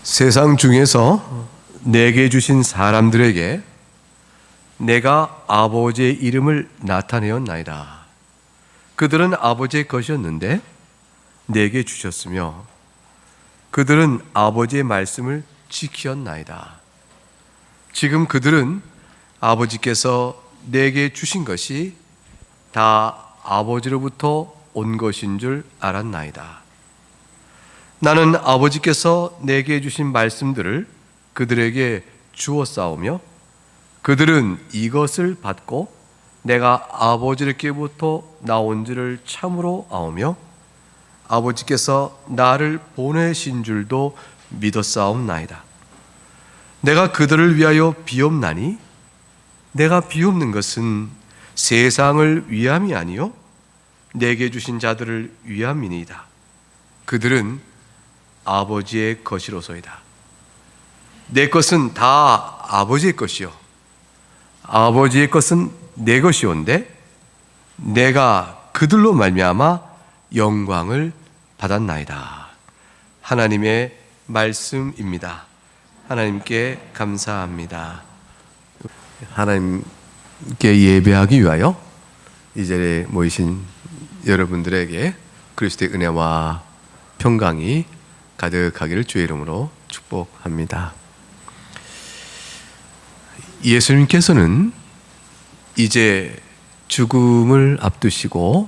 세상 중에서 내게 주신 사람들에게 내가 아버지의 이름을 나타내었나이다. 그들은 아버지의 것이었는데 내게 주셨으며 그들은 아버지의 말씀을 지키었나이다. 지금 그들은 아버지께서 내게 주신 것이 다 아버지로부터 온 것인 줄 알았나이다. 나는 아버지께서 내게 주신 말씀들을 그들에게 주었사오며 그들은 이것을 받고 내가 아버지께로부터 나온 줄을 참으로 아오며 아버지께서 나를 보내신 줄도 믿었사옵나이다. 내가 그들을 위하여 비옵나니 내가 비옵는 것은 세상을 위함이 아니요 내게 주신 자들을 위함이니이다. 그들은 아버지의 것이로소이다. 내 것은 다 아버지의 것이요 아버지의 것은 내 것이온데 내가 그들로 말미암아 영광을 받았나이다. 하나님의 말씀입니다. 하나님께 감사합니다. 하나님께 예배하기 위하여 이 자리에 모이신 여러분들에게 그리스도의 은혜와 평강이 가득하기를 주의 이름으로 축복합니다. 예수님께서는 이제 죽음을 앞두시고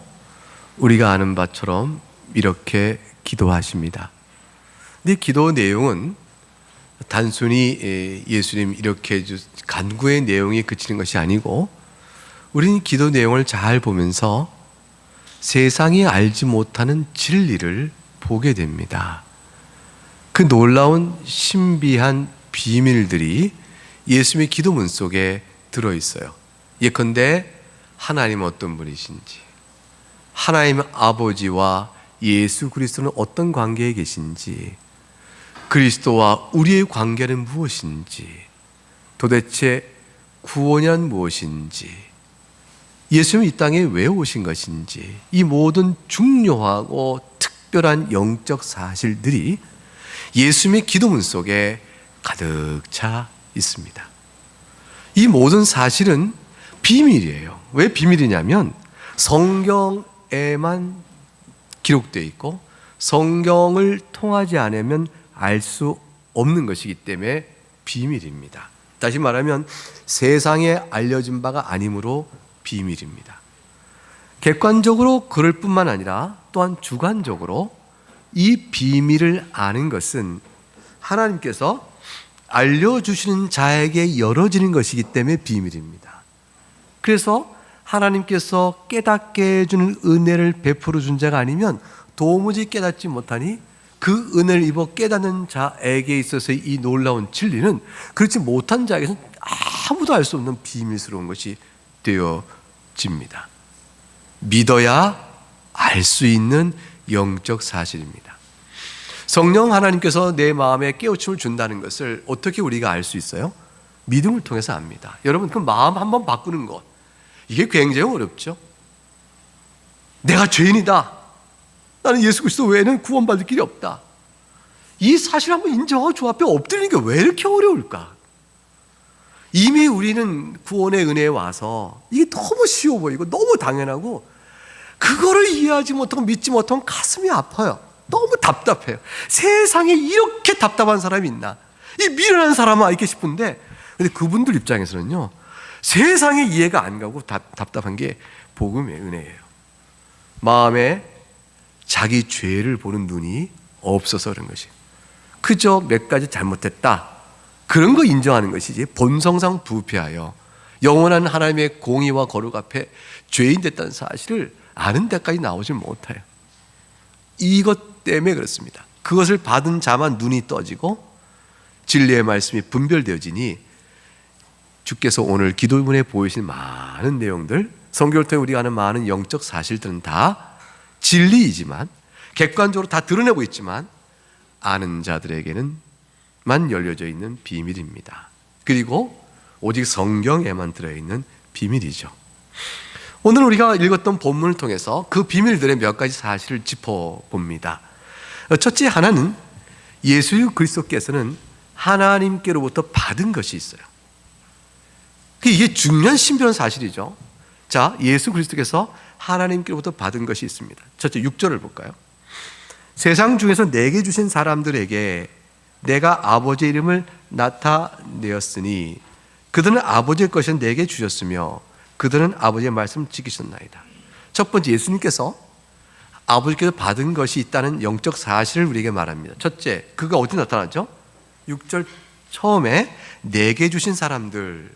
우리가 아는 바처럼 이렇게 기도하십니다. 근데 기도 내용은 단순히 예수님 이렇게 간구의 내용이 그치는 것이 아니고 우리는 기도 내용을 잘 보면서 세상이 알지 못하는 진리를 보게 됩니다. 그 놀라운 신비한 비밀들이 예수님의 기도문 속에 들어있어요. 예컨대 하나님 어떤 분이신지, 하나님 아버지와 예수 그리스도는 어떤 관계에 계신지, 그리스도와 우리의 관계는 무엇인지, 도대체 구원이란 무엇인지, 예수님이 이 땅에 왜 오신 것인지, 이 모든 중요하고 특별한 영적 사실들이 예수님의 기도문 속에 가득 차 있습니다. 이 모든 사실은 비밀이에요. 왜 비밀이냐면 성경에만 기록되어 있고 성경을 통하지 않으면 알 수 없는 것이기 때문에 비밀입니다. 다시 말하면 세상에 알려진 바가 아니므로 비밀입니다. 객관적으로 그럴 뿐만 아니라 또한 주관적으로 이 비밀을 아는 것은 하나님께서 알려주시는 자에게 열어지는 것이기 때문에 비밀입니다. 그래서 하나님께서 깨닫게 해주는 은혜를 베풀어 준 자가 아니면 도무지 깨닫지 못하니 그 은혜를 입어 깨닫는 자에게 있어서 이 놀라운 진리는 그렇지 못한 자에게서는 아무도 알 수 없는 비밀스러운 것이 되어집니다. 믿어야 알 수 있는 영적 사실입니다. 성령 하나님께서 내 마음에 깨우침을 준다는 것을 어떻게 우리가 알 수 있어요? 믿음을 통해서 압니다. 여러분, 그 마음 한번 바꾸는 것, 이게 굉장히 어렵죠. 내가 죄인이다. 나는 예수 그리스도 외에는 구원받을 길이 없다. 이 사실 한번 인정하고 주 앞에 엎드리는 게 왜 이렇게 어려울까? 이미 우리는 구원의 은혜에 와서 이게 너무 쉬워 보이고 너무 당연하고 그거를 이해하지 못하고 믿지 못하면 가슴이 아파요. 너무 답답해요. 세상에 이렇게 답답한 사람이 있나? 이 미련한 사람아 이렇게 싶은데, 근데 그분들 입장에서는요, 세상에 이해가 안 가고 답답한 게 복음의 은혜예요. 마음에 자기 죄를 보는 눈이 없어서 그런 것이. 그저 몇 가지 잘못했다, 그런 거 인정하는 것이지 본성상 부패하여 영원한 하나님의 공의와 거룩 앞에 죄인 됐다는 사실을 아는 데까지 나오질 못해요. 이것 때문에 그렇습니다. 그것을 받은 자만 눈이 떠지고 진리의 말씀이 분별되어지니 주께서 오늘 기도문에 보이신 많은 내용들, 성경을 통해 우리가 아는 많은 영적 사실들은 다 진리이지만 객관적으로 다 드러내고 있지만 아는 자들에게는 만 열려져 있는 비밀입니다. 그리고 오직 성경에만 들어있는 비밀이죠. 오늘 우리가 읽었던 본문을 통해서 그 비밀들의 몇 가지 사실을 짚어봅니다. 첫째 하나는 예수 그리스도께서는 하나님께로부터 받은 것이 있어요. 이게 중요한 신비로운 사실이죠. 자, 예수 그리스도께서 하나님께로부터 받은 것이 있습니다. 첫째 6절을 볼까요? 세상 중에서 내게 주신 사람들에게 내가 아버지의 이름을 나타내었으니 그들은 아버지의 것을 내게 주셨으며 그들은 아버지의 말씀을 지키셨나이다. 첫 번째, 예수님께서 아버지께서 받은 것이 있다는 영적 사실을 우리에게 말합니다. 첫째, 그가 어디 나타나죠? 6절 처음에 내게 주신 사람들,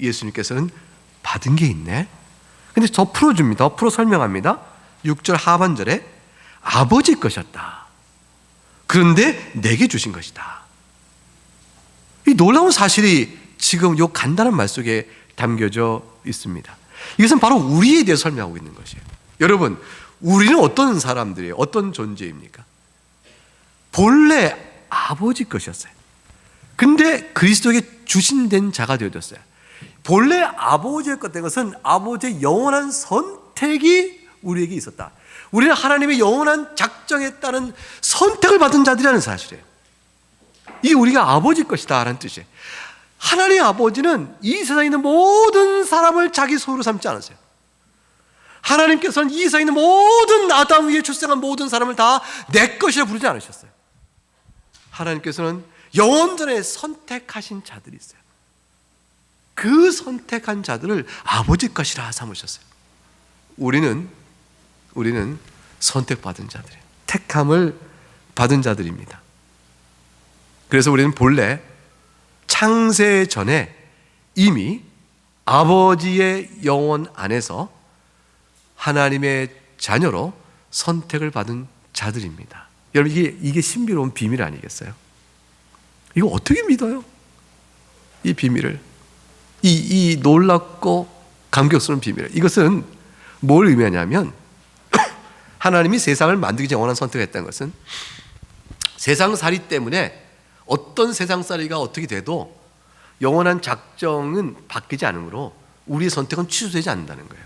예수님께서는 받은 게 있네. 근데 더 풀어줍니다. 더 풀어 설명합니다. 6절 하반절에 아버지 것이었다. 그런데 내게 주신 것이다. 이 놀라운 사실이 지금 이 간단한 말 속에 담겨져 있습니다. 이것은 바로 우리에 대해 설명하고 있는 것이에요. 여러분, 우리는 어떤 사람들이에요? 어떤 존재입니까? 본래 아버지 것이었어요. 근데 그리스도에게 주신된 자가 되어졌어요. 본래 아버지의 것 된 것은 아버지의 영원한 선택이 우리에게 있었다. 우리는 하나님의 영원한 작정에 따른 선택을 받은 자들이라는 사실이에요. 이게 우리가 아버지 것이다 라는 뜻이에요. 하나님의 아버지는 이 세상에 있는 모든 사람을 자기 소유로 삼지 않았어요. 하나님께서는 이 세상에 있는 모든 아담 위에 출생한 모든 사람을 다 내 것이라 부르지 않으셨어요. 하나님께서는 영원전에 선택하신 자들이 있어요. 그 선택한 자들을 아버지 것이라 삼으셨어요. 우리는 선택받은 자들이에요. 택함을 받은 자들입니다. 그래서 우리는 본래 창세 전에 이미 아버지의 영혼 안에서 하나님의 자녀로 선택을 받은 자들입니다. 여러분, 이게 신비로운 비밀 아니겠어요? 이거 어떻게 믿어요? 이 비밀을, 이 놀랍고 감격스러운 비밀을. 이것은 뭘 의미하냐면 하나님이 세상을 만들기 전에 영원한 선택을 했다는 것은 세상살이 때문에 어떤 세상살이가 어떻게 돼도 영원한 작정은 바뀌지 않으므로 우리의 선택은 취소되지 않는다는 거예요.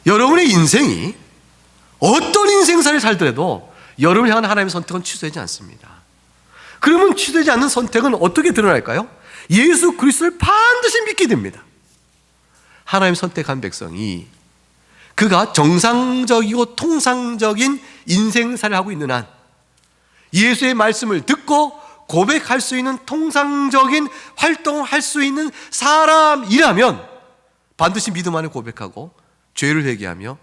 여러분의 인생이 어떤 인생살을 살더라도 여러분을 향한 하나님의 선택은 취소되지 않습니다. 그러면 취소되지 않는 선택은 어떻게 드러날까요? 예수 그리스도를 반드시 믿게 됩니다. 하나님 선택한 백성이 그가 정상적이고 통상적인 인생살을 하고 있는 한 예수의 말씀을 듣고 고백할 수 있는 통상적인 활동을 할 수 있는 사람이라면 반드시 믿음 안에 고백하고 죄를 회개하며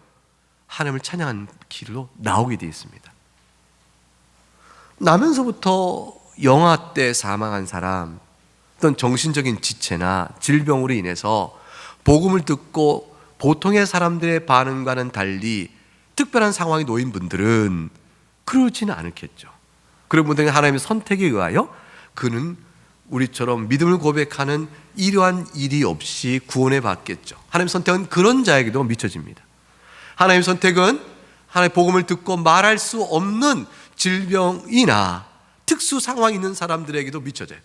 하나님을 찬양하는 길로 나오게 되어 있습니다. 나면서부터 영아 때 사망한 사람, 어떤 정신적인 지체나 질병으로 인해서 복음을 듣고 보통의 사람들의 반응과는 달리 특별한 상황에 놓인 분들은 그러지는 않겠죠. 그런 분들은 하나님의 선택에 의하여 그는 우리처럼 믿음을 고백하는 이러한 일이 없이 구원을 받겠죠. 하나님의 선택은 그런 자에게도 미쳐집니다. 하나님의 선택은 하나님의 복음을 듣고 말할 수 없는 질병이나 특수 상황이 있는 사람들에게도 미쳐져요.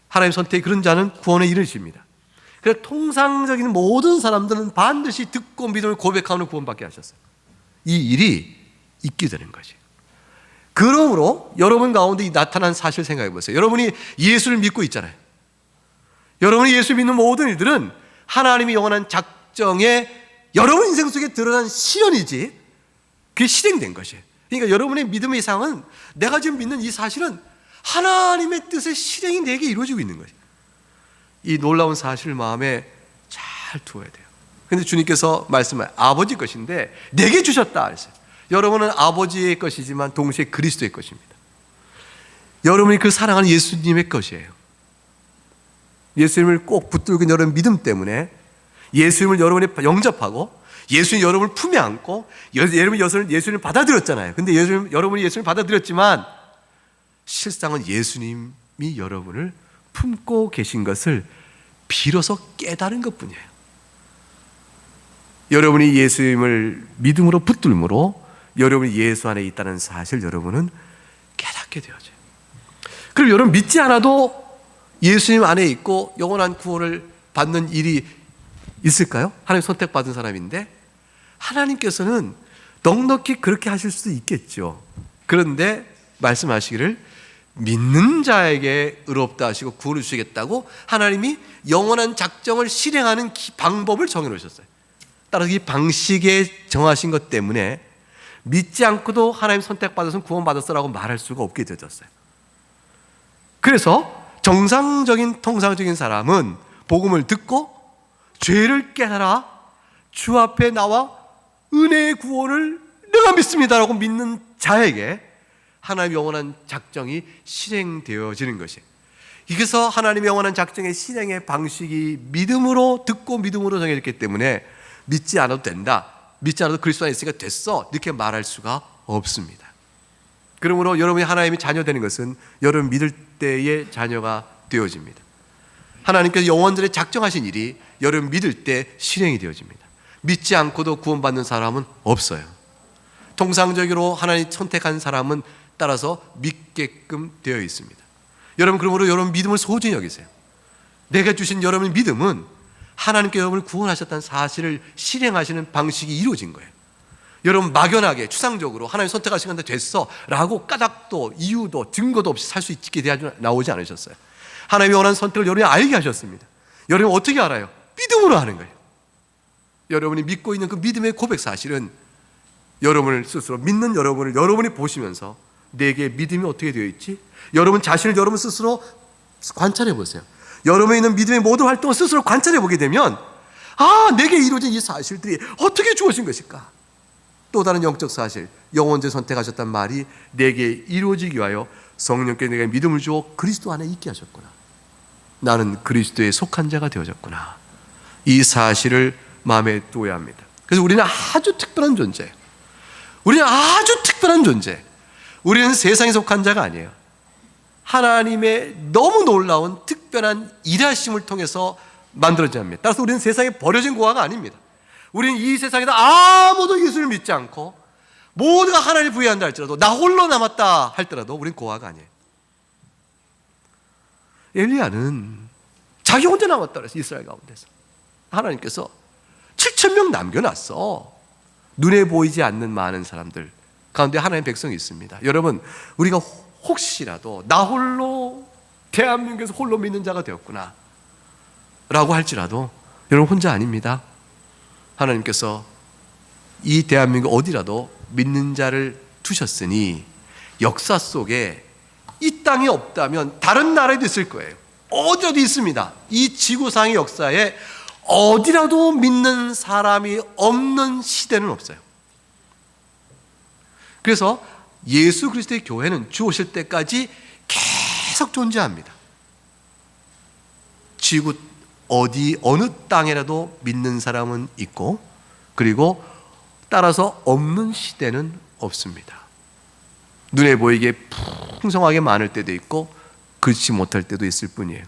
하나님의 선택이 그런 자는 구원에 이르십니다. 그래서 통상적인 모든 사람들은 반드시 듣고 믿음을 고백하는 구원받게 하셨어요. 이 일이 있게 되는 것이에요. 그러므로 여러분 가운데 나타난 사실 생각해 보세요. 여러분이 예수를 믿고 있잖아요. 여러분이 예수 믿는 모든 일들은 하나님의 영원한 작정에 여러분 인생 속에 드러난 실현이지 그게 실행된 것이에요. 그러니까 여러분의 믿음의 이상은 내가 지금 믿는 이 사실은 하나님의 뜻의 실행이 내게 이루어지고 있는 것이에요. 이 놀라운 사실을 마음에 잘 두어야 돼요. 그런데 주님께서 말씀하신 아버지 것인데 내게 주셨다 그랬어요. 여러분은 아버지의 것이지만 동시에 그리스도의 것입니다. 여러분이 그 사랑하는 예수님의 것이에요. 예수님을 꼭 붙들고 있는 여러분 믿음 때문에 예수님을 여러분이 영접하고 예수님 여러분을 품에 안고 여러분이 예수님을 받아들였잖아요. 근데 여러분이 예수님을 받아들였지만 실상은 예수님이 여러분을 품고 계신 것을 비로소 깨달은 것뿐이에요. 여러분이 예수님을 믿음으로 붙들므로 여러분이 예수 안에 있다는 사실 여러분은 깨닫게 되어져요. 그럼 여러분 믿지 않아도 예수님 안에 있고 영원한 구원을 받는 일이 있을까요? 하나님 선택받은 사람인데 하나님께서는 넉넉히 그렇게 하실 수도 있겠죠. 그런데 말씀하시기를 믿는 자에게 의롭다 하시고 구원을 주시겠다고 하나님이 영원한 작정을 실행하는 방법을 정해놓으셨어요. 따라서 이 방식에 정하신 것 때문에 믿지 않고도 하나님 선택받아서 구원받았어라고 말할 수가 없게 되었어요. 그래서 정상적인 통상적인 사람은 복음을 듣고 죄를 깨달아 주 앞에 나와 은혜의 구원을 내가 믿습니다라고 믿는 자에게 하나님의 영원한 작정이 실행되어지는 것이에요. 그래서 하나님의 영원한 작정의 실행의 방식이 믿음으로 듣고 믿음으로 정해졌기 때문에 믿지 않아도 된다, 믿지 않아도 그리스도 안에 있으니까 됐어, 이렇게 말할 수가 없습니다. 그러므로 여러분이 하나님의 자녀되는 것은 여러분 믿을 때의 자녀가 되어집니다. 하나님께서 영원전에 작정하신 일이 여러분 믿을 때 실행이 되어집니다. 믿지 않고도 구원받는 사람은 없어요. 통상적으로 하나님 선택한 사람은 따라서 믿게끔 되어 있습니다. 여러분, 그러므로 여러분 믿음을 소중히 여기세요. 내가 주신 여러분의 믿음은 하나님께 여러분을 구원하셨다는 사실을 실행하시는 방식이 이루어진 거예요. 여러분 막연하게 추상적으로 하나님 선택하신 건데 됐어 라고 까닭도 이유도 증거도 없이 살 수 있게 나오지 않으셨어요. 하나님이 원하는 선택을 여러분이 알게 하셨습니다. 여러분 어떻게 알아요? 믿음으로 하는 거예요. 여러분이 믿고 있는 그 믿음의 고백 사실은 여러분을 스스로 믿는 여러분을 여러분이 보시면서 내게 믿음이 어떻게 되어 있지? 여러분 자신을 여러분 스스로 관찰해 보세요. 여러분이 있는 믿음의 모든 활동을 스스로 관찰해 보게 되면 내게 이루어진 이 사실들이 어떻게 주어진 것일까? 또 다른 영적 사실, 영원제 선택하셨단 말이 내게 이루어지기 위하여 성령께 내게 믿음을 주어 그리스도 안에 있게 하셨구나. 나는 그리스도에 속한 자가 되어졌구나. 이 사실을 마음에 두어야 합니다. 그래서 우리는 아주 특별한 존재예요. 우리는 아주 특별한 존재. 우리는 세상에 속한 자가 아니에요. 하나님의 너무 놀라운 특별한 일하심을 통해서 만들어진 자입니다. 따라서 우리는 세상에 버려진 고아가 아닙니다. 우리는 이 세상에서 아무도 예수를 믿지 않고 모두가 하나님을 부인한다 할지라도 나 홀로 남았다 할지라도 우리는 고아가 아니에요. 엘리야는 자기 혼자 남았다 그래서 이스라엘 가운데서 하나님께서 7,000명 남겨놨어. 눈에 보이지 않는 많은 사람들 가운데 하나님의 백성이 있습니다. 여러분, 우리가 혹시라도 나 홀로 대한민국에서 홀로 믿는 자가 되었구나 라고 할지라도 여러분 혼자 아닙니다. 하나님께서 이 대한민국 어디라도 믿는 자를 두셨으니 역사 속에 이 땅이 없다면 다른 나라에도 있을 거예요. 어디라도 있습니다. 이 지구상의 역사에 어디라도 믿는 사람이 없는 시대는 없어요. 그래서 예수 그리스도의 교회는 주 오실 때까지 계속 존재합니다. 지구 어느 땅에라도 믿는 사람은 있고, 그리고 따라서 없는 시대는 없습니다. 눈에 보이게 풍성하게 많을 때도 있고 그렇지 못할 때도 있을 뿐이에요.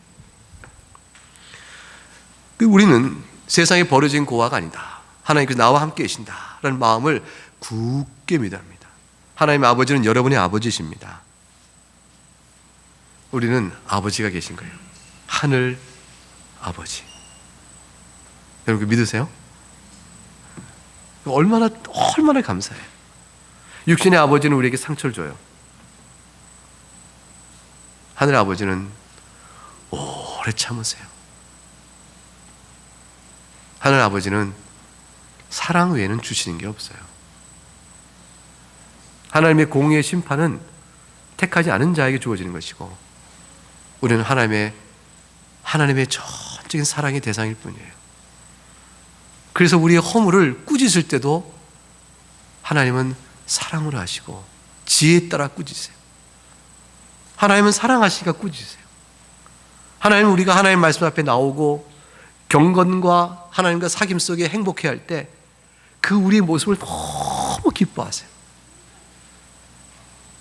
우리는 세상에 버려진 고아가 아니다. 하나님께서 나와 함께 계신다 라는 마음을 굳게 믿어야 합니다. 하나님의 아버지는 여러분의 아버지십니다. 우리는 아버지가 계신 거예요. 하늘 아버지. 여러분 믿으세요? 얼마나 감사해요. 육신의 아버지는 우리에게 상처를 줘요. 하늘 아버지는 오래 참으세요. 하늘 아버지는 사랑 외에는 주시는 게 없어요. 하나님의 공의의 심판은 택하지 않은 자에게 주어지는 것이고, 우리는 하나님의 전적인 사랑의 대상일 뿐이에요. 그래서 우리의 허물을 꾸짖을 때도 하나님은 사랑으로 하시고 지혜에 따라 꾸짖으세요. 하나님은 사랑하시니까 꾸짖으세요. 하나님은 우리가 하나님 말씀 앞에 나오고 경건과 하나님과 사귐 속에 행복해할 때 그 우리의 모습을 너무 기뻐하세요.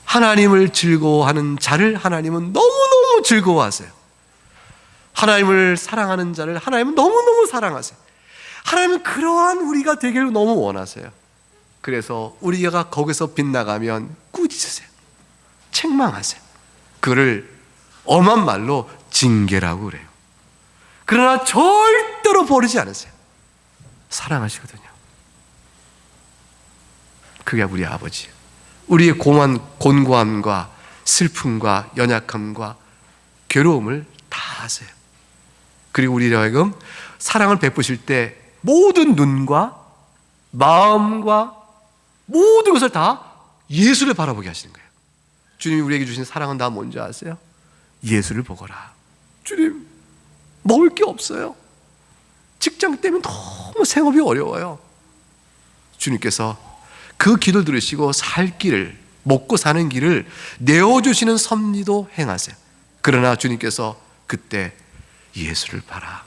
하나님을 즐거워하는 자를 하나님은 너무너무 즐거워하세요. 하나님을 사랑하는 자를 하나님은 너무너무 사랑하세요. 하나님은 그러한 우리가 되기를 너무 원하세요. 그래서 우리가 거기서 빗나가면 꾸짖으세요. 책망하세요. 그를 엄한 말로 징계라고 그래요. 그러나 절대로 버리지 않으세요. 사랑하시거든요. 그게 우리 아버지예요. 우리의 공한 곤고함과 슬픔과 연약함과 괴로움을 다 아세요. 그리고 우리로 하여금 사랑을 베푸실 때 모든 눈과 마음과 모든 것을 다 예수를 바라보게 하시는 거예요. 주님이 우리에게 주신 사랑은 다 뭔지 아세요? 예수를 보거라. 주님, 먹을 게 없어요. 직장 때문에 너무 생업이 어려워요. 주님께서 그 기도 들으시고 살 길을, 먹고 사는 길을 내어주시는 섭리도 행하세요. 그러나 주님께서 그때 예수를 봐라.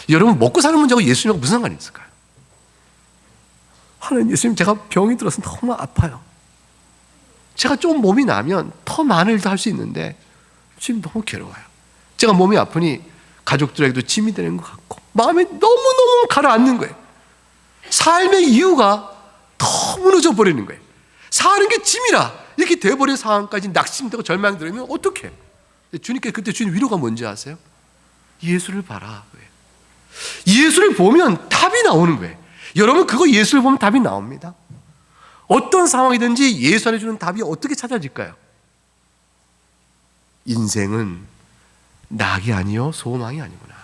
여러분, 먹고 사는 문제하고 예수님하고 무슨 상관이 있을까요? 하나님, 예수님, 제가 병이 들어서 너무 아파요. 제가 좀 몸이 나면 더 많은 일도 할 수 있는데 지금 너무 괴로워요. 제가 몸이 아프니 가족들에게도 짐이 되는 것 같고 마음이 너무너무 가라앉는 거예요. 삶의 이유가 더 무너져 버리는 거예요. 사는 게 짐이라 이렇게 돼버린 상황까지 낙심되고 절망이 들으면 어떡해? 주님께 그때 주님 위로가 뭔지 아세요? 예수를 봐라. 예수를 보면 답이 나오는 거예요. 여러분, 그거 예수를 보면 답이 나옵니다. 어떤 상황이든지 예수 안에 주는 답이 어떻게 찾아질까요? 인생은 낙이 아니요 소망이 아니구나.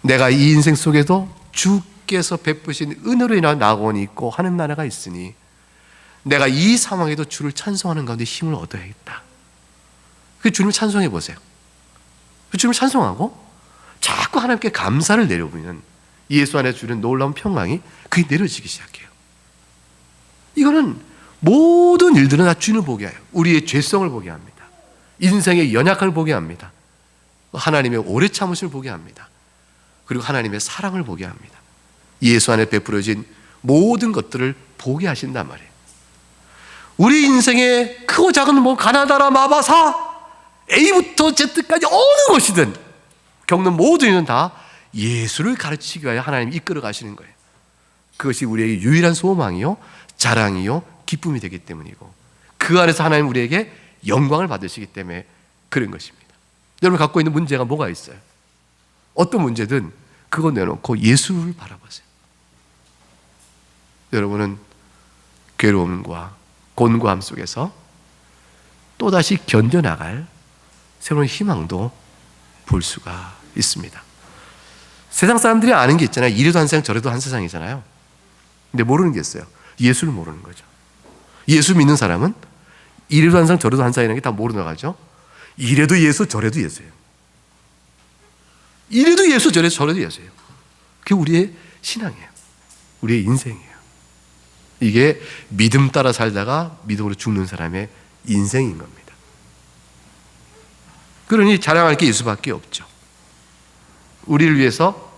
내가 이 인생 속에도 주께서 베푸신 은혜로 인한 낙원이 있고 하는 나라가 있으니 내가 이 상황에도 주를 찬송하는 가운데 힘을 얻어야겠다. 그 주님을 찬송해 보세요. 그 주님을 찬송하고 자꾸 하나님께 감사를 내려보면 예수 안에 주는 놀라운 평강이 그게 내려지기 시작해요. 이거는 모든 일들은 다 주님을 보게 해요. 우리의 죄성을 보게 합니다. 인생의 연약함을 보게 합니다. 하나님의 오래 참으심을 보게 합니다. 그리고 하나님의 사랑을 보게 합니다. 예수 안에 베풀어진 모든 것들을 보게 하신단 말이에요. 우리 인생의 크고 작은 가나다라 마바사 A부터 Z까지 어느 것이든 겪는 모든 일은 다 예수를 가르치기 위하여 하나님이 이끌어 가시는 거예요. 그것이 우리에게 유일한 소망이요 자랑이요 기쁨이 되기 때문이고 그 안에서 하나님 우리에게 영광을 받으시기 때문에 그런 것입니다. 여러분 갖고 있는 문제가 뭐가 있어요? 어떤 문제든 그거 내놓고 예수를 바라보세요. 여러분은 괴로움과 곤고함 속에서 또다시 견뎌나갈 새로운 희망도 볼 수가 있습니다. 세상 사람들이 아는 게 있잖아요. 이래도 한 세상 저래도 한 세상이잖아요. 근데 모르는 게 있어요. 예수를 모르는 거죠. 예수 믿는 사람은 이래도 한 세상 저래도 한 세상이라는 게 다 모르는 거죠. 이래도 예수 저래도 예수예요. 이래도 예수 저래도 예수예요. 그게 우리의 신앙이에요. 우리의 인생이에요. 이게 믿음 따라 살다가 믿음으로 죽는 사람의 인생인 겁니다. 그러니 자랑할 게 예수밖에 없죠. 우리를 위해서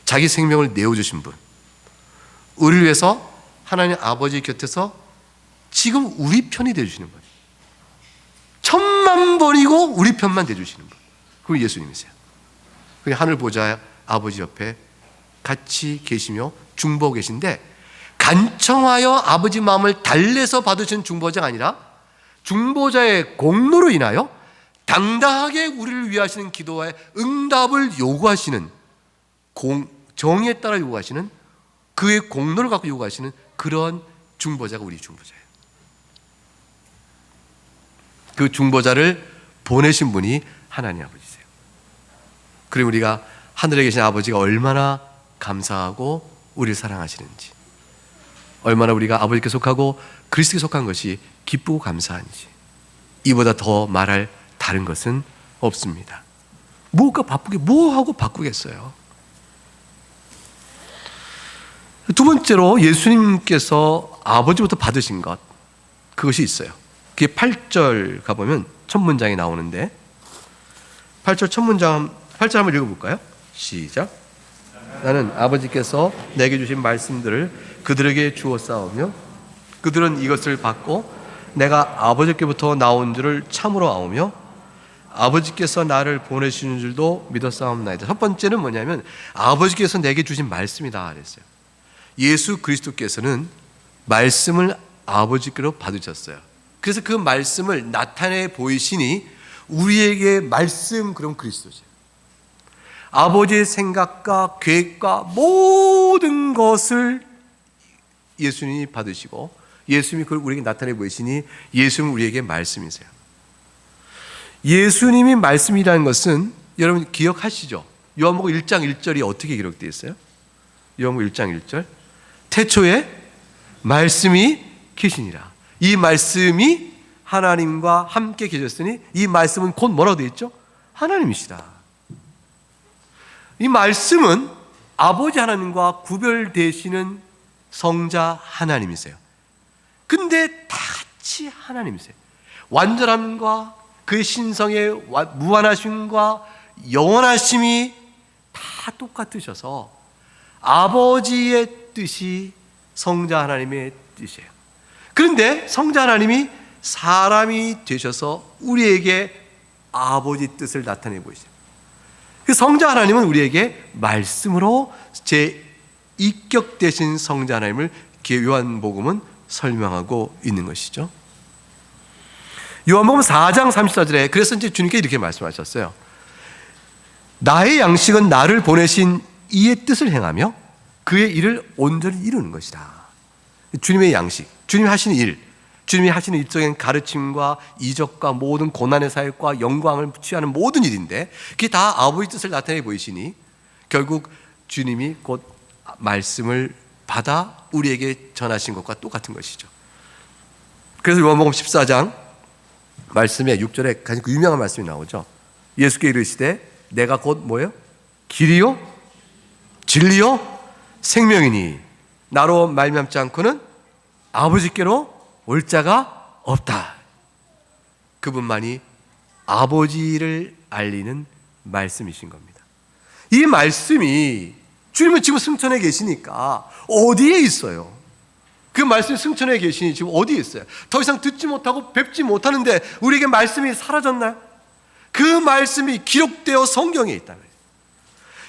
자기 생명을 내어주신 분, 우리를 위해서 하나님 아버지 곁에서 지금 우리 편이 되어주시는 분, 천만 번이고 우리 편만 되어주시는 분, 그건 예수님이세요. 그냥 하늘 보좌 아버지 옆에 같이 계시며 중보하고 계신데 간청하여 아버지 마음을 달래서 받으신 중보자가 아니라 중보자의 공로로 인하여 당당하게 우리를 위하시는 기도와의 응답을 요구하시는 정의에 따라 요구하시는 그의 공로를 갖고 요구하시는 그런 중보자가 우리 중보자예요. 그 중보자를 보내신 분이 하나님 아버지세요. 그리고 우리가 하늘에 계신 아버지가 얼마나 감사하고 우리를 사랑하시는지, 얼마나 우리가 아버지께 속하고 그리스도께 속한 것이 기쁘고 감사한지, 이보다 더 말할 다른 것은 없습니다. 뭐가 바쁘게 뭐하고 바꾸겠어요. 두 번째로 예수님께서 아버지부터 받으신 것, 그것이 있어요. 그게 8절 가보면 첫 문장이 나오는데 8절 첫 문장 8절 한번 읽어볼까요? 시작. 나는 아버지께서 내게 주신 말씀들을 그들에게 주어 싸우며 그들은 이것을 받고 내가 아버지께부터 나온 줄을 참으로 아오며 아버지께서 나를 보내시는 줄도 믿어 싸움나이다. 첫 번째는 뭐냐면 아버지께서 내게 주신 말씀이다 그랬어요. 예수 그리스도께서는 말씀을 아버지께로 받으셨어요. 그래서 그 말씀을 나타내 보이시니 우리에게 말씀, 그럼 그리스도죠. 아버지의 생각과 계획과 모든 것을 예수님이 받으시고 예수님이 그걸 우리에게 나타내 보이시니 예수님은 우리에게 말씀이세요. 예수님이 말씀이라는 것은 여러분 기억하시죠? 요한복음 1장 1절이 어떻게 기록되어 있어요? 요한복음 1장 1절 태초에 말씀이 계시니라. 이 말씀이 하나님과 함께 계셨으니 이 말씀은 곧 뭐라고 되어 있죠? 하나님이시다. 이 말씀은 아버지 하나님과 구별되시는 성자 하나님이세요. 근데 다 같이 하나님이세요. 완전함과 그의 신성의 무한하심과 영원하심이 다 똑같으셔서 아버지의 뜻이 성자 하나님의 뜻이에요. 그런데 성자 하나님이 사람이 되셔서 우리에게 아버지 뜻을 나타내 보이세요. 그 성자 하나님은 우리에게 말씀으로 제2격 되신 성자 하나님을 요한복음은 설명하고 있는 것이죠. 요한복음 4장 34절에 그래서 이제 주님께 이렇게 말씀하셨어요. 나의 양식은 나를 보내신 이의 뜻을 행하며 그의 일을 온전히 이루는 것이다. 주님의 양식, 주님이 하시는 일, 주님이 하시는 일적인 가르침과 이적과 모든 고난의 사역과 영광을 취하는 모든 일인데 그게 다 아버지 뜻을 나타내 보이시니 결국 주님이 곧 말씀을 받아 우리에게 전하신 것과 똑같은 것이죠. 그래서 요한복음 14장 말씀에 6절에 가장 그 유명한 말씀이 나오죠. 예수께 이르시되 내가 곧 뭐예요? 길이요 진리요 생명이니 나로 말미암지 않고는 아버지께로 올 자가 없다. 그분만이 아버지를 알리는 말씀이신 겁니다. 이 말씀이 주님은 지금 승천에 계시니까 어디에 있어요? 그 말씀이 승천에 계시니 지금 어디에 있어요? 더 이상 듣지 못하고 뵙지 못하는데 우리에게 말씀이 사라졌나요? 그 말씀이 기록되어 성경에 있다는 거예요.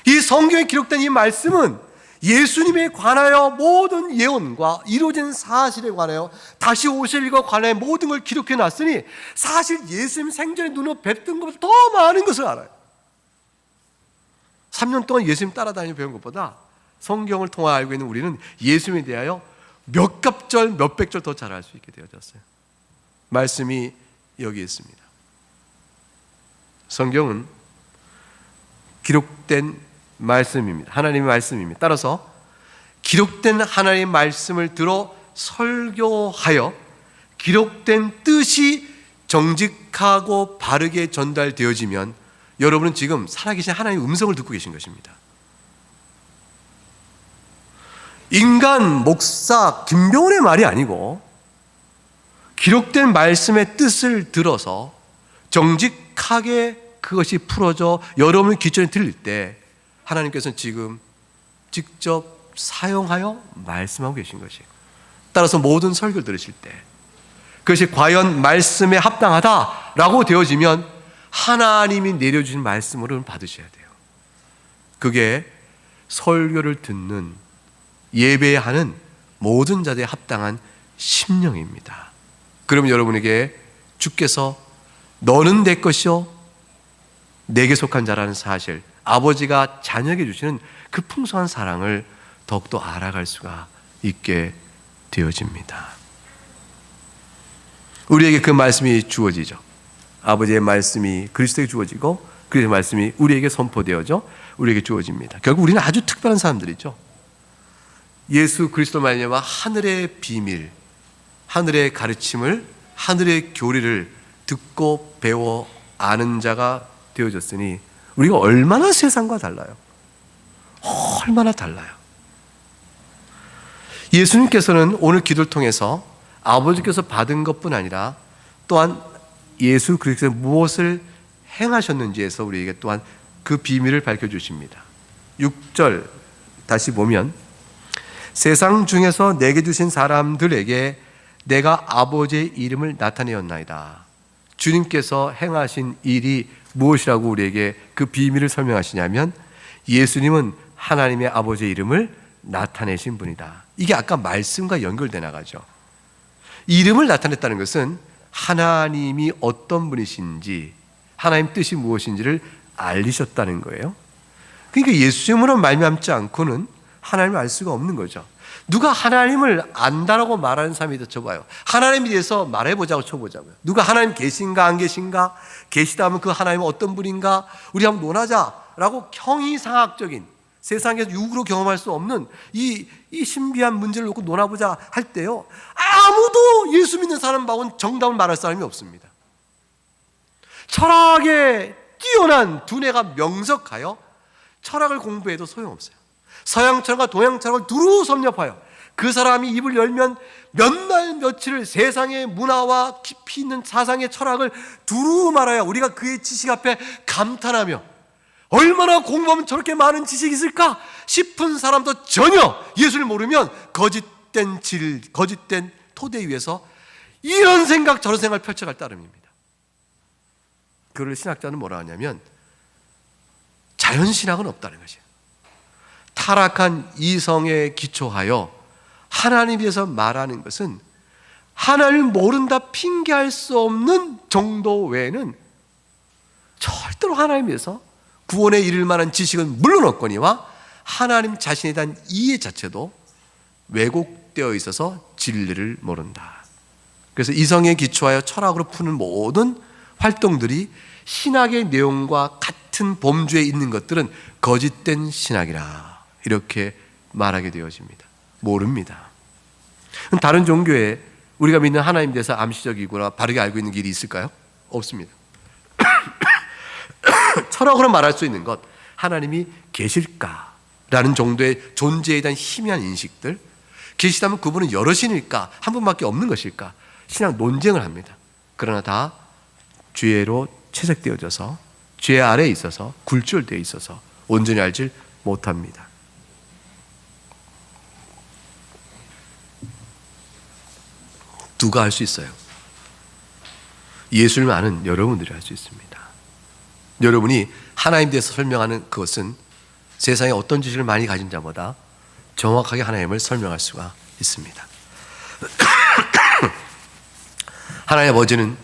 이 성경에 기록된 이 말씀은 예수님에 관하여 모든 예언과 이루어진 사실에 관하여 다시 오실 일과 관하여 모든 걸 기록해 놨으니 사실 예수님 생전에 눈으로 뵀던 것보다 더 많은 것을 알아요. 3년 동안 예수님 따라다니며 배운 것보다 성경을 통해 알고 있는 우리는 예수님에 대하여 몇 갑절 몇백 절 더 잘 알 수 있게 되어졌어요. 말씀이 여기 있습니다. 성경은 기록된 말씀입니다. 하나님의 말씀입니다. 따라서 기록된 하나님의 말씀을 들어 설교하여 기록된 뜻이 정직하고 바르게 전달되어지면 여러분은 지금 살아계신 하나님의 음성을 듣고 계신 것입니다. 인간 목사 김병훈의 말이 아니고 기록된 말씀의 뜻을 들어서 정직하게 그것이 풀어져 여러분의 귀천에 들릴 때 하나님께서는 지금 직접 사용하여 말씀하고 계신 것이에요. 따라서 모든 설교를 들으실 때 그것이 과연 말씀에 합당하다라고 되어지면 하나님이 내려주신 말씀으로 받으셔야 돼요. 그게 설교를 듣는 예배하는 모든 자들에 합당한 심령입니다. 그러면 여러분에게 주께서 너는 내 것이요 내게 속한 자라는 사실, 아버지가 자녀에게 주시는 그 풍성한 사랑을 더욱더 알아갈 수가 있게 되어집니다. 우리에게 그 말씀이 주어지죠. 아버지의 말씀이 그리스도에게 주어지고 그리스도의 말씀이 우리에게 선포되어져 우리에게 주어집니다. 결국 우리는 아주 특별한 사람들이죠. 예수 그리스도 말미암아 하늘의 비밀, 하늘의 가르침을, 하늘의 교리를 듣고 배워 아는 자가 되어졌으니 우리가 얼마나 세상과 달라요. 얼마나 달라요. 예수님께서는 오늘 기도를 통해서 아버지께서 받은 것뿐 아니라 또한 예수 그리스도께서 무엇을 행하셨는지에서 우리에게 또한 그 비밀을 밝혀주십니다. 6절 다시 보면 세상 중에서 내게 주신 사람들에게 내가 아버지의 이름을 나타내었나이다. 주님께서 행하신 일이 무엇이라고 우리에게 그 비밀을 설명하시냐면 예수님은 하나님의 아버지의 이름을 나타내신 분이다. 이게 아까 말씀과 연결돼 나가죠. 이름을 나타냈다는 것은 하나님이 어떤 분이신지, 하나님 뜻이 무엇인지를 알리셨다는 거예요. 그러니까 예수님으로 말미암지 않고는 하나님을 알 수가 없는 거죠. 누가 하나님을 안다라고 말하는 사람이 더 쳐봐요. 하나님에 대해서 말해보자고 쳐보자고요. 누가 하나님 계신가 안 계신가, 계시다면 그 하나님은 어떤 분인가, 우리 한번 논하자라고 형이상학적인, 세상에서 육으로 경험할 수 없는 이 신비한 문제를 놓고 논하보자 할 때요, 아무도 예수 믿는 사람 말고는 정답을 말할 사람이 없습니다. 철학에 뛰어난 두뇌가 명석하여 철학을 공부해도 소용없어요. 서양 철학과 동양 철학을 두루 섭렵하여 그 사람이 입을 열면 몇 날 며칠을 세상의 문화와 깊이 있는 사상의 철학을 두루 말하여 우리가 그의 지식 앞에 감탄하며 얼마나 공부하면 저렇게 많은 지식이 있을까 싶은 사람도 전혀 예수를 모르면 거짓된 거짓된 토대 위에서 이런 생각 저런 생각을 펼쳐갈 따름입니다. 그를 신학자는 뭐라 하냐면 자연신학은 없다는 것이에요. 타락한 이성에 기초하여 하나님에 대해서 말하는 것은 하나님을 모른다 핑계할 수 없는 정도 외에는 절대로 하나님에 대해서 구원에 이를 만한 지식은 물론 없거니와 하나님 자신에 대한 이해 자체도 왜곡되어 있어서 진리를 모른다. 그래서 이성에 기초하여 철학으로 푸는 모든 활동들이 신학의 내용과 같은 범주에 있는 것들은 거짓된 신학이라 이렇게 말하게 되어집니다. 모릅니다. 다른 종교에 우리가 믿는 하나님에 대해서 암시적이거나 바르게 알고 있는 길이 있을까요? 없습니다. 철학으로 말할 수 있는 것, 하나님이 계실까라는 정도의 존재에 대한 희미한 인식들, 계시다면 그분은 여러신일까, 한 분밖에 없는 것일까, 신앙 논쟁을 합니다. 그러나 다 죄로 채색되어져서 죄 아래에 있어서 굴절되어 있어서 온전히 알지 못합니다. 누가 할 수 있어요? 예수를 아는 여러분들이 할 수 있습니다. 여러분이 하나님에 대해서 설명하는 그것은 세상에 어떤 지식을 많이 가진 자보다 정확하게 하나님을 설명할 수가 있습니다. 하나님 아버지는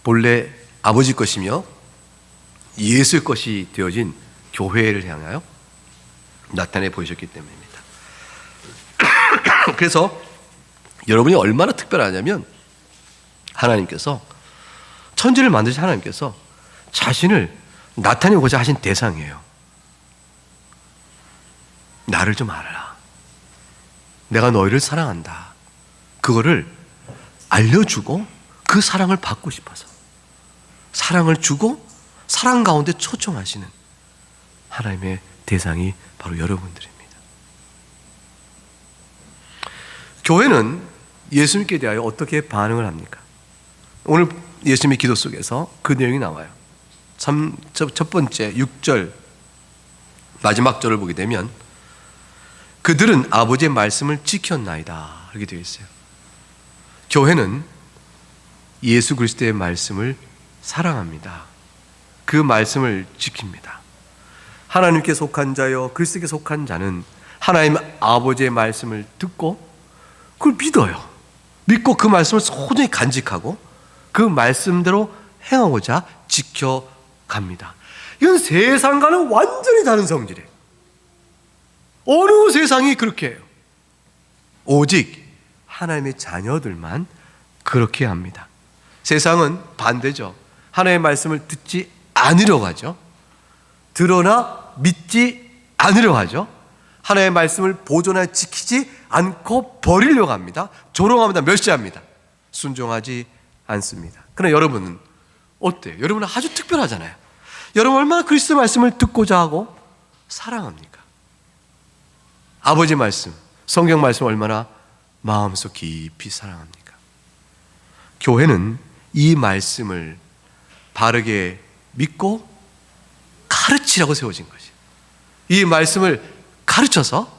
본래 아버지 것이며 예수의 것이 되어진 교회를 향하여 나타내 보이셨기 때문입니다. 그래서 여러분이 얼마나 특별하냐면 하나님께서 천지를 만드신 하나님께서 자신을 나타내고자 하신 대상이에요. 나를 좀 알아라. 내가 너희를 사랑한다. 그거를 알려주고 그 사랑을 받고 싶어서 사랑을 주고 사랑 가운데 초청하시는 하나님의 대상이 바로 여러분들입니다. 교회는 예수님께 대하여 어떻게 반응을 합니까? 오늘 예수님의 기도 속에서 그 내용이 나와요. 첫 번째 6절 마지막 절을 보게 되면 그들은 아버지의 말씀을 지켰나이다 이렇게 되어 있어요. 교회는 예수 그리스도의 말씀을 사랑합니다. 그 말씀을 지킵니다. 하나님께 속한 자여 그리스도께 속한 자는 하나님 아버지의 말씀을 듣고 그걸 믿어요. 믿고 그 말씀을 소중히 간직하고 그 말씀대로 행하고자 지켜갑니다. 이건 세상과는 완전히 다른 성질이에요. 어느 세상이 그렇게 해요? 오직 하나님의 자녀들만 그렇게 합니다. 세상은 반대죠. 하나님의 말씀을 듣지 않으려고 하죠. 들으나 믿지 않으려고 하죠. 하나님의 말씀을 보존하여 지키지 않고 버리려고 합니다. 조롱합니다. 멸시합니다. 순종하지 않습니다. 그러나 여러분은 어때요? 여러분은 아주 특별하잖아요. 여러분 얼마나 그리스도의 말씀을 듣고자 하고 사랑합니까? 아버지 말씀, 성경 말씀 얼마나 마음속 깊이 사랑합니까? 교회는 이 말씀을 바르게 믿고 가르치라고 세워진 것이에요. 이 말씀을 가르쳐서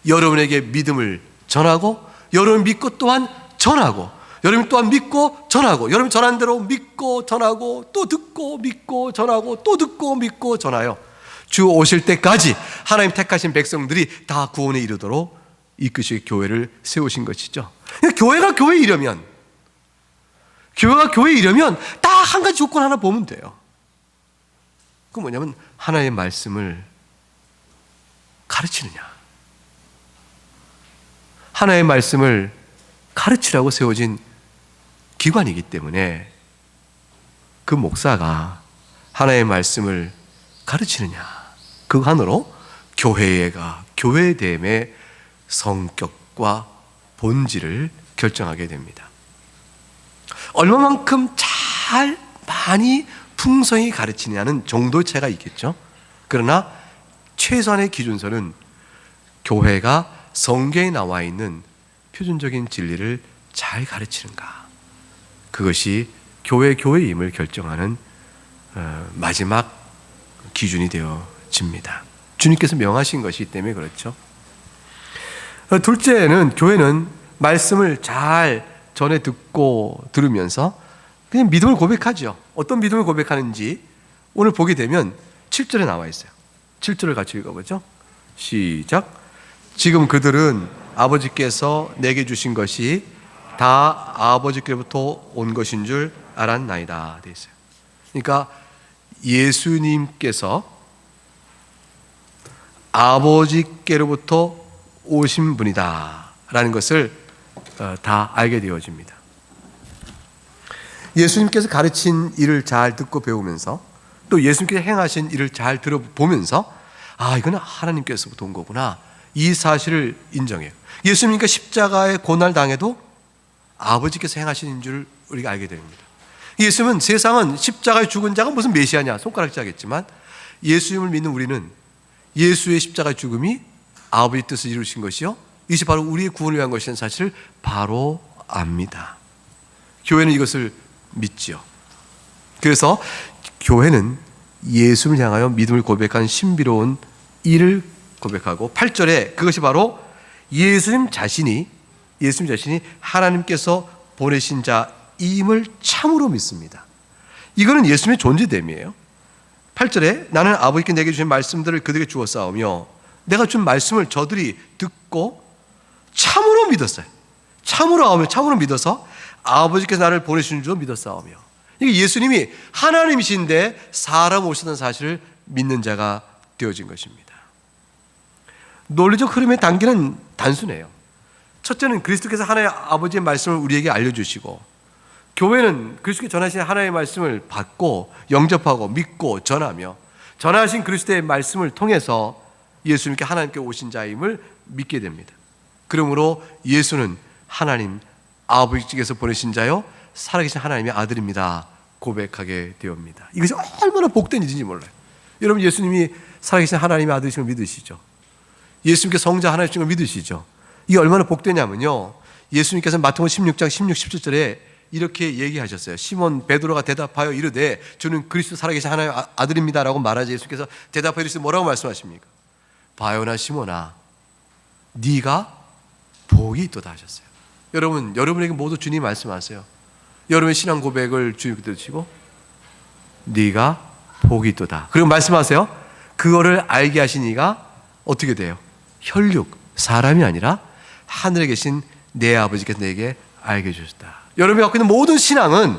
여러분에게 믿음을 전하고 여러분 믿고 또한 전하고 여러분 또한 믿고 전하고 여러분 전한 대로 믿고 전하고 또 듣고 믿고 전하고 또 듣고 믿고 전하여 주 오실 때까지 하나님 택하신 백성들이 다 구원에 이르도록 이끄실 교회를 세우신 것이죠. 교회가 교회에 이르면 딱 한 가지 조건 하나 보면 돼요. 그 뭐냐면 하나님의 말씀을 가르치느냐. 하나님의 말씀을 가르치라고 세워진 기관이기 때문에 그 목사가 하나님의 말씀을 가르치느냐, 그간으로 교회가 교회됨의 성격과 본질을 결정하게 됩니다. 얼마만큼 잘 많이 풍성히 가르치느냐는 정도의 차이가 있겠죠. 그러나 최소한의 기준선은 교회가 성경에 나와 있는 표준적인 진리를 잘 가르치는가, 그것이 교회임을 결정하는 마지막 기준이 되어집니다. 주님께서 명하신 것이기 때문에 그렇죠. 둘째는 교회는 말씀을 잘 전해 듣고 들으면서 그냥 믿음을 고백하죠. 어떤 믿음을 고백하는지 오늘 보게 되면 7절에 나와 있어요. 7절을 같이 읽어보죠. 시작. 지금 그들은 아버지께서 내게 주신 것이 다 아버지께로부터 온 것인 줄 알았나이다 되어 있어요. 그러니까 예수님께서 아버지께로부터 오신 분이다 라는 것을 다 알게 되어집니다. 예수님께서 가르친 일을 잘 듣고 배우면서 또 예수님께서 행하신 일을 잘 들어보면서 이거는 하나님께서부터 온 거구나, 이 사실을 인정해요. 예수님께서 십자가의 고난을 당해도 아버지께서 행하신 줄 우리가 알게 됩니다. 예수님은 세상은 십자가에 죽은 자가 무슨 메시아냐 손가락질하겠지만, 예수님을 믿는 우리는 예수의 십자가의 죽음이 아버지 뜻을 이루신 것이요, 이것이 바로 우리의 구원을 위한 것이라는 사실을 바로 압니다. 교회는 이것을 믿지요. 그래서 교회는 예수를 향하여 믿음을 고백한 신비로운 일을 고백하고, 8절에 그것이 바로 예수님 자신이 하나님께서 보내신 자임을 참으로 믿습니다. 이거는 예수님의 존재됨이에요. 8절에 나는 아버지께 내게 주신 말씀들을 그들에게 주었사오며 내가 준 말씀을 저들이 듣고 참으로 믿었어요. 참으로 믿어서 아버지께서 나를 보내신 줄 믿었사오며. 이게 예수님이 하나님이신데 사람 오시는 사실을 믿는 자가 되어진 것입니다. 논리적 흐름의 단계는 단순해요. 첫째는 그리스도께서 하나님의 아버지의 말씀을 우리에게 알려주시고, 교회는 그리스도께 전하신 하나님의 말씀을 받고 영접하고 믿고 전하며, 전하신 그리스도의 말씀을 통해서 예수님께 하나님께 오신 자임을 믿게 됩니다. 그러므로 예수는 하나님 아버지께서 보내신 자요 살아계신 하나님의 아들입니다 고백하게 되옵니다. 이것이 얼마나 복된 일인지 몰라요. 여러분, 예수님이 살아계신 하나님의 아들이심을 믿으시죠? 예수님께 성자 하나님이심을 믿으시죠? 이게 얼마나 복되냐면요, 예수님께서 마태복음 16장 16, 17절에 이렇게 얘기하셨어요. 시몬 베드로가 대답하여 이르되 저는 그리스도 살아계신 하나님의 아들입니다라고 말하자 예수께서 대답하여 이르시되 뭐라고 말씀하십니까? 바요나 시몬아, 네가 복이 있도다 하셨어요. 여러분, 여러분에게 모두 주님이 말씀하세요. 여러분의 신앙 고백을 주님께 드리시고 네가 복이 있도다. 그리고 말씀하세요. 그거를 알게 하신 이가 어떻게 돼요? 혈육, 사람이 아니라 하늘에 계신 내 아버지께서 내게 알게 해주셨다. 여러분이 갖고 있는 모든 신앙은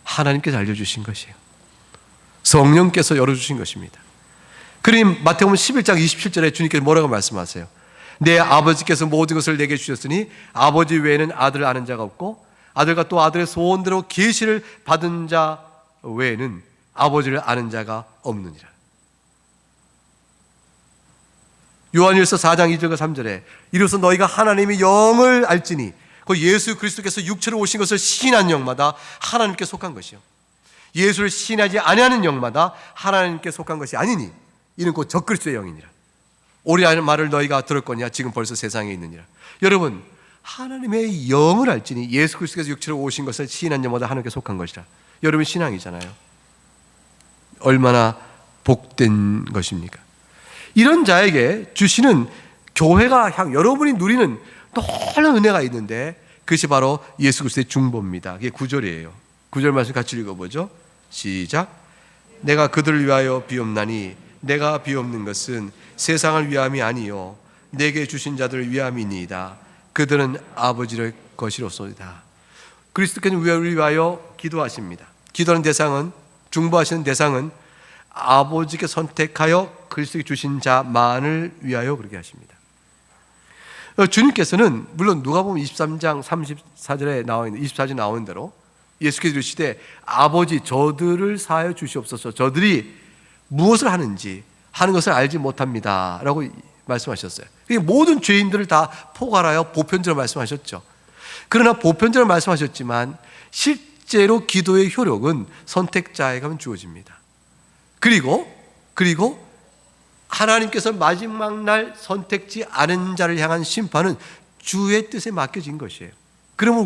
하나님께서 알려주신 것이에요. 성령께서 열어주신 것입니다. 그러니 마태복음 11장 27절에 주님께서 뭐라고 말씀하세요? 내 아버지께서 모든 것을 내게 주셨으니 아버지 외에는 아들을 아는 자가 없고 아들과 또 아들의 소원대로 계시를 받은 자 외에는 아버지를 아는 자가 없느니라. 요한일서 4장 2절과 3절에 이로써 너희가 하나님의 영을 알지니 그 예수 그리스도께서 육체로 오신 것을 시인한 영마다 하나님께 속한 것이요 예수를 시인하지 아니하는 영마다 하나님께 속한 것이 아니니 이는 곧 적그리스도의 영이니라. 오리라는 말을 너희가 들었거니와 지금 벌써 세상에 있느니라. 여러분, 하나님의 영을 알지니 예수 그리스도께서 육체로 오신 것을 시인한 영마다 하나님께 속한 것이라. 여러분 신앙이잖아요. 얼마나 복된 것입니까? 이런 자에게 주시는 교회가 여러분이 누리는 놀라운 은혜가 있는데 그것이 바로 예수 그리스도의 중보입니다. 그게 9절이에요. 9절 말씀 같이 읽어보죠. 시작. 내가 그들을 위하여 비옵나니 내가 비옵는 것은 세상을 위함이 아니요 내게 주신 자들을 위함이니이다. 그들은 아버지의 것이로소이다. 그리스도께서는 우리를 위하여 기도하십니다. 기도하는 대상은, 중보하시는 대상은 아버지께 선택하여 그리스도께 주신 자만을 위하여 그렇게 하십니다. 주님께서는 물론 누가복음 23장 34절에 나와 있는 24절에 나오는 대로 예수께서 이르시되 아버지 저들을 사하여 주시옵소서 저들이 무엇을 하는지 하는 것을 알지 못합니다 라고 말씀하셨어요. 모든 죄인들을 다 포괄하여 보편적으로 말씀하셨죠. 그러나 보편적으로 말씀하셨지만 실제로 기도의 효력은 선택자에게 하면 주어집니다. 그리고 하나님께서 마지막 날 선택지 않은 자를 향한 심판은 주의 뜻에 맡겨진 것이에요. 그러면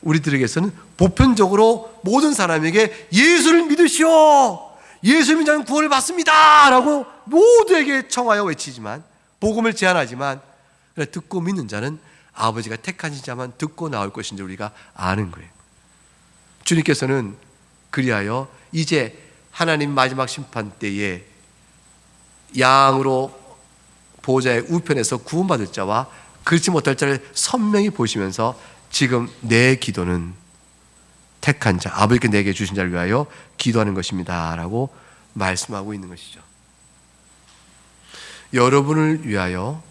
우리들에게서는 보편적으로 모든 사람에게 예수를 믿으시오, 예수 믿는 자는 구원을 받습니다 라고 모두에게 청하여 외치지만, 복음을 제안하지만 듣고 믿는 자는 아버지가 택하신 자만 듣고 나올 것인지 우리가 아는 거예요. 주님께서는 그리하여 이제 하나님 마지막 심판 때에 양으로 보호자의 우편에서 구원받을 자와 그렇지 못할 자를 선명히 보시면서 지금 내 기도는 택한 자, 아버지께 내게 주신 자를 위하여 기도하는 것입니다 라고 말씀하고 있는 것이죠. 여러분을 위하여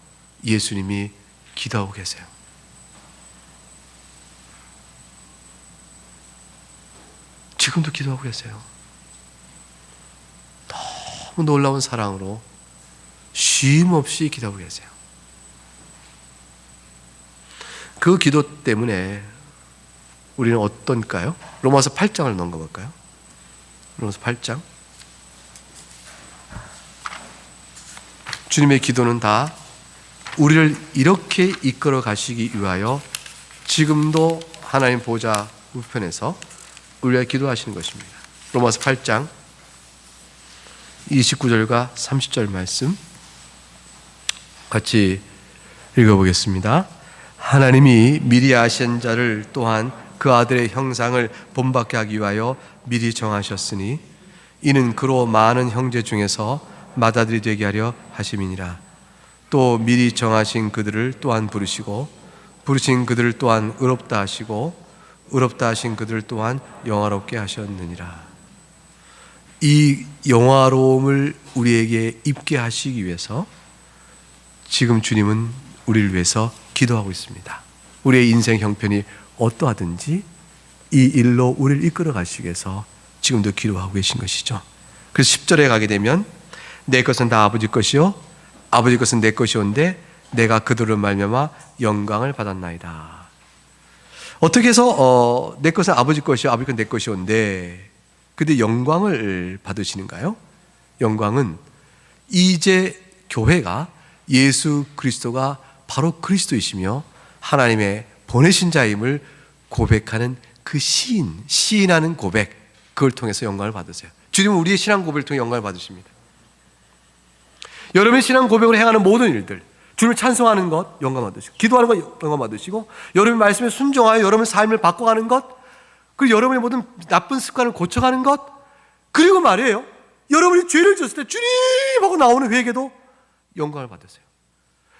예수님이 기도하고 계세요. 지금도 기도하고 계세요. 너무 놀라운 사랑으로 쉼 없이 기도하고 계세요. 그 기도 때문에 우리는 어떤가요? 로마서 8장을 넘겨볼까요? 로마서 8장. 주님의 기도는 다 우리를 이렇게 이끌어 가시기 위하여 지금도 하나님 보좌 우편에서 우리가 기도하시는 것입니다. 로마서 8장 29절과 30절 말씀 같이 읽어보겠습니다. 하나님이 미리 아신 자를 또한 그 아들의 형상을 본받게 하기 위하여 미리 정하셨으니 이는 그로 많은 형제 중에서 맏아들이 되게 하려 하심이니라. 또 미리 정하신 그들을 또한 부르시고 부르신 그들을 또한 의롭다 하시고 의롭다 하신 그들을 또한 영화롭게 하셨느니라. 이 영화로움을 우리에게 입게 하시기 위해서 지금 주님은 우리를 위해서 기도하고 있습니다. 우리의 인생 형편이 어떠하든지 이 일로 우리를 이끌어 가시기 위해서 지금도 기도하고 계신 것이죠. 그래서 10절에 가게 되면 내 것은 다 아버지 것이요 아버지 것은 내 것이온데 내가 그들로 말미암아 영광을 받았나이다. 어떻게 해서 내 것은 아버지 것이요 아버지 것은 내 것이온데 근데 영광을 받으시는가요? 영광은 이제 교회가 예수 그리스도가 바로 그리스도이시며 하나님의 보내신 자임을 고백하는 그 시인하는 고백, 그걸 통해서 영광을 받으세요. 주님은 우리의 신앙 고백을 통해 영광을 받으십니다. 여러분의 신앙 고백으로 행하는 모든 일들, 주님을 찬송하는 것 영광 받으시고, 기도하는 것 영광 받으시고, 여러분의 말씀에 순종하여 여러분의 삶을 바꿔가는 것, 그리고 여러분의 모든 나쁜 습관을 고쳐가는 것, 그리고 말이에요, 여러분이 죄를 지었을 때 주님 하고 나오는 회개도 영광을 받으세요.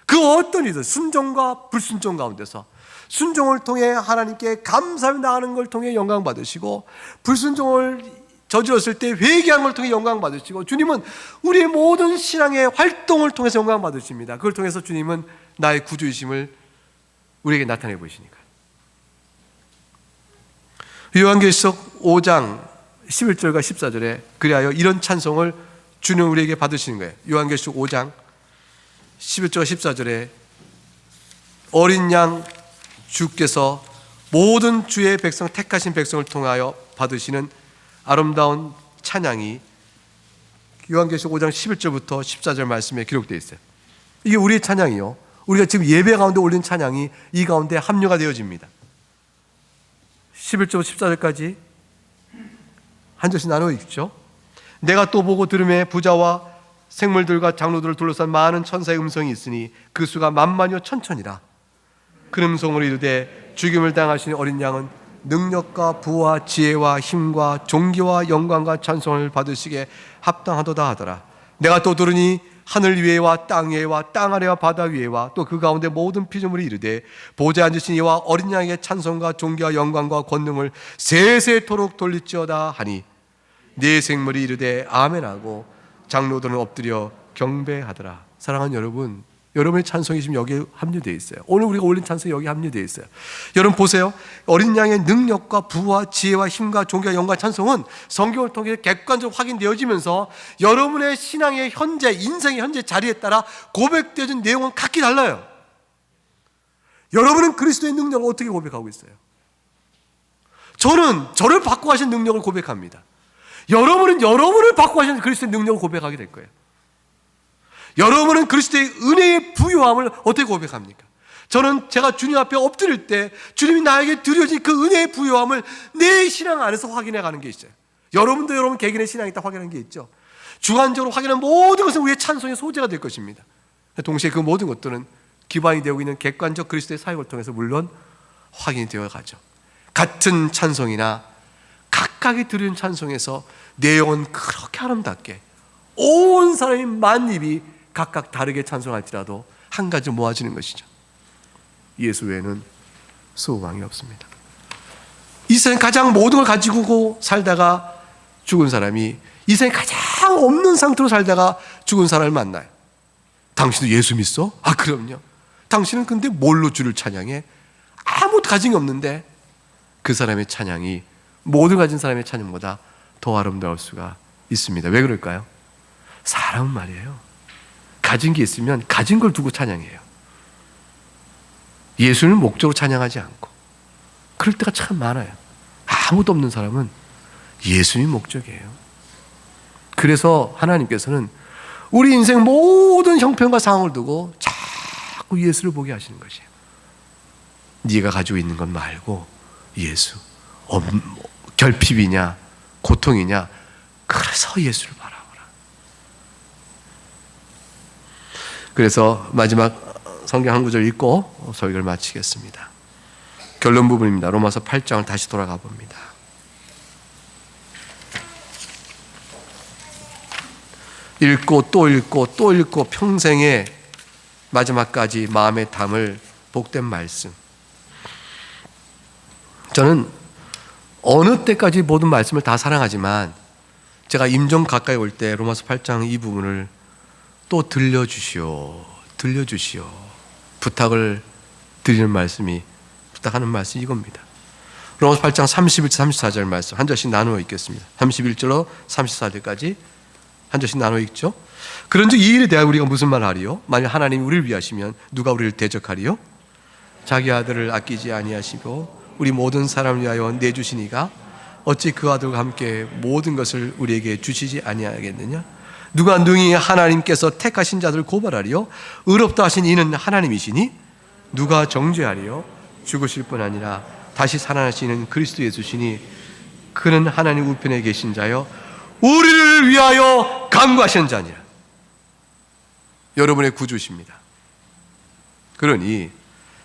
그 어떤 일들, 순종과 불순종 가운데서 순종을 통해 하나님께 감사하며 나가는 걸 통해 영광 받으시고, 불순종을 저질렀을 때 회개한 걸 통해 영광 받으시고, 주님은 우리의 모든 신앙의 활동을 통해서 영광 받으십니다. 그걸 통해서 주님은 나의 구주이심을 우리에게 나타내 보이시니까. 요한계시록 5장 11절과 14절에 그리하여 이런 찬송을 주님 우리에게 받으시는 거예요. 요한계시록 5장 11절과 14절에 어린 양 주께서 모든 주의 백성, 택하신 백성을 통하여 받으시는 아름다운 찬양이 요한계시록 5장 11절부터 14절 말씀에 기록되어 있어요. 이게 우리의 찬양이요, 우리가 지금 예배 가운데 올린 찬양이 이 가운데 합류가 되어집니다. 11절부터 14절까지 한 절씩 나누어 읽죠. 내가 또 보고 들음에 부자와 생물들과 장로들을 둘러싼 많은 천사의 음성이 있으니 그 수가 만만여 천천이라. 그 음성으로 이르되 죽임을 당하신 어린 양은 능력과 부와 지혜와 힘과 존귀와 영광과 찬송을 받으시기에 합당하도다 하더라. 내가 또 들으니 하늘 위에와 땅 위에와 땅 아래와 바다 위에와 또 그 가운데 모든 피조물이 이르되 보좌에 앉으신 이와 어린 양에게 찬송과 존귀와 영광과 권능을 세세토록 돌릴지어다 하니 네 생물이 이르되 아멘하고 장로들은 엎드려 경배하더라. 사랑하는 여러분, 여러분의 찬송이 지금 여기에 합류되어 있어요. 오늘 우리가 올린 찬송이 여기 합류되어 있어요. 여러분 보세요. 어린 양의 능력과 부와 지혜와 힘과 존귀와 영광 찬송은 성경을 통해 객관적으로 확인되어지면서 여러분의 신앙의 현재, 인생의 현재 자리에 따라 고백되어진 내용은 각기 달라요. 여러분은 그리스도의 능력을 어떻게 고백하고 있어요? 저는 저를 바꾸하신 능력을 고백합니다. 여러분은 여러분을 바꾸하신 그리스도의 능력을 고백하게 될 거예요. 여러분은 그리스도의 은혜의 부요함을 어떻게 고백합니까? 저는 제가 주님 앞에 엎드릴 때 주님이 나에게 드려진 그 은혜의 부요함을 내 신앙 안에서 확인해 가는 게 있어요. 여러분도 여러분 개개인의 신앙이 있다 확인하는 게 있죠. 주관적으로 확인한 모든 것은 우리의 찬송의 소재가 될 것입니다. 동시에 그 모든 것들은 기반이 되고 있는 객관적 그리스도의 사역을 통해서 물론 확인이 되어 가죠. 같은 찬송이나 각각이 드리는 찬송에서 내용은 그렇게 아름답게 온 사람이 만입이 각각 다르게 찬송할지라도 한 가지 모아지는 것이죠. 예수 외에는 소망이 없습니다. 이 세상 가장 모든 걸 가지고 살다가 죽은 사람이 이 세상에 가장 없는 상태로 살다가 죽은 사람을 만나요. 당신도 예수 믿어? 아 그럼요. 당신은 근데 뭘로 주를 찬양해? 아무것도 가진 게 없는데 그 사람의 찬양이 모든 가진 사람의 찬양보다 더 아름다울 수가 있습니다. 왜 그럴까요? 사람은 말이에요, 가진 게 있으면 가진 걸 두고 찬양해요. 예수를 목적으로 찬양하지 않고. 그럴 때가 참 많아요. 아무도 없는 사람은 예수님이 목적이에요. 그래서 하나님께서는 우리 인생 모든 형편과 상황을 두고 자꾸 예수를 보게 하시는 것이에요. 네가 가지고 있는 것 말고 예수, 결핍이냐 고통이냐, 그래서 예수를 바라보라. 그래서 마지막 성경 한 구절 읽고 설교를 마치겠습니다. 결론 부분입니다. 로마서 8장을 다시 돌아가 봅니다. 읽고 또 읽고 또 읽고 평생에 마지막까지 마음에 담을 복된 말씀. 저는 어느 때까지 모든 말씀을 다 사랑하지만 제가 임종 가까이 올 때 로마서 8장 이 부분을 또 들려주시오 부탁을 드리는 말씀이, 부탁하는 말씀이 이겁니다. 로마서 8장 31절 34절 말씀 한 절씩 나누어 읽겠습니다. 31절로 34절까지 한 절씩 나누어 읽죠. 그런즉 이 일에 대하여 우리가 무슨 말을 하리요? 만일 하나님이 우리를 위하시면 누가 우리를 대적하리요? 자기 아들을 아끼지 아니하시고 우리 모든 사람을 위하여 내주시니가 어찌 그 아들과 함께 모든 것을 우리에게 주시지 아니하겠느냐? 누가 능히 하나님께서 택하신 자들을 고발하리요? 의롭다 하신 이는 하나님이시니 누가 정죄하리요? 죽으실 뿐 아니라 다시 살아나시는 그리스도 예수시니 그는 하나님 우편에 계신 자여 우리를 위하여 간구하시는 자니라. 여러분의 구주십니다. 그러니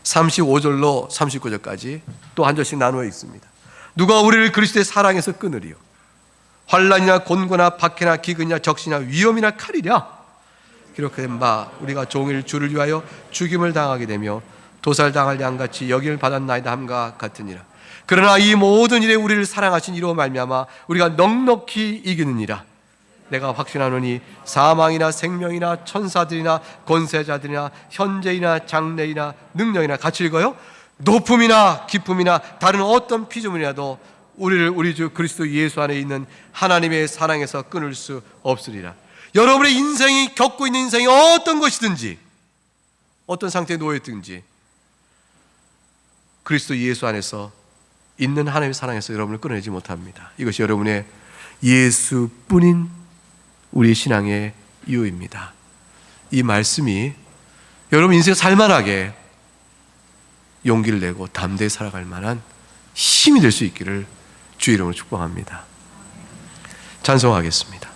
35절로 39절까지 또 한 절씩 나누어 있습니다. 누가 우리를 그리스도의 사랑에서 끊으리요? 환난이나 곤고나 박해나 기근이나 적시나 위험이나 칼이랴. 기록된 바 우리가 종일 주를 위하여 죽임을 당하게 되며 도살당할 양같이 여김을 받았나이다 함과 같으니라. 그러나 이 모든 일에 우리를 사랑하신 이로 말미암아 우리가 넉넉히 이기느니라. 내가 확신하노니 사망이나 생명이나 천사들이나 권세자들이나 현재이나 장래이나 능력이나 같이 읽어요. 높음이나 기쁨이나 다른 어떤 피조물이라도 우리를 우리 주 그리스도 예수 안에 있는 하나님의 사랑에서 끊을 수 없으리라. 여러분의 인생이 겪고 있는 인생이 어떤 것이든지 어떤 상태에 놓여있든지 그리스도 예수 안에서 있는 하나님의 사랑에서 여러분을 끊어내지 못합니다. 이것이 여러분의 예수뿐인 우리 신앙의 이유입니다. 이 말씀이 여러분 인생 살만하게 용기를 내고 담대히 살아갈 만한 힘이 될 수 있기를 주의 이름으로 축복합니다. 찬송하겠습니다.